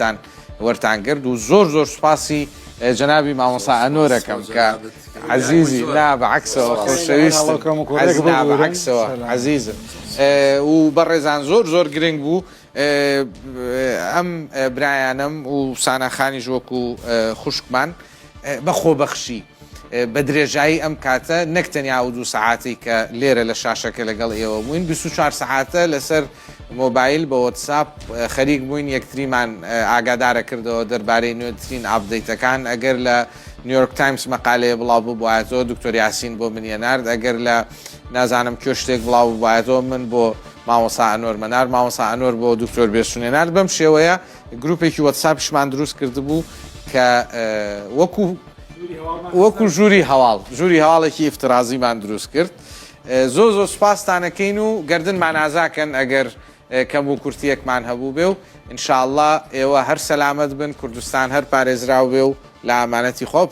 داواتان وەرتان کرد و زۆر سوپاسی جەنابی مامۆستا ئەنۆرەکەم کە عزیزی لا بەعکسەوە خۆشەویستم بەعکسەوە عزیزم و بەڕێزان زۆر گرنگ بوو ئەم برایانم و سانەخانیش وەکو خوشکمان بەخۆبەخشی بە درێژایی ئەم کاتە نەک تەنیا و 2 سەعاتی کە لێرە لە شاشەکە لەگەڵ ئێوە بووین 24 سەعاتە لەسەر مۆبایل بە وەتساپ خەریک بووین یەکتریمان ئاگادارە کردەوە دەربارەی نوێترین ئاپدەیتەکان ئەگەر لە نیویۆرک تایمس مەقالەیە بڵاو بووایەتەوە دکتۆر یاسین بۆ منیەنارد ئەگەر لە نازانم کێ شتێک بڵاو بووایەتەوە من بۆ مامۆستا ئەنۆر مەنار مامۆستا ئەنۆر بۆ دکتۆر بێسوونێنارد بەم شێوەیە گروپێکی وەتساپیشمان دروست کردبوو کە وەکو ژووری هەواڵێکی ئیفترازیمان دروست کرد زۆر سوپاستانەکەین و گەردنمان ئازاکەن ئەگەر کەم و کورتیەکمان هەبوو بێ و ئینشاءڵڵا ئێوە هەر سەلامەت بن کوردستان هەر پارێزراو بێ و لە ئامانەتی خۆ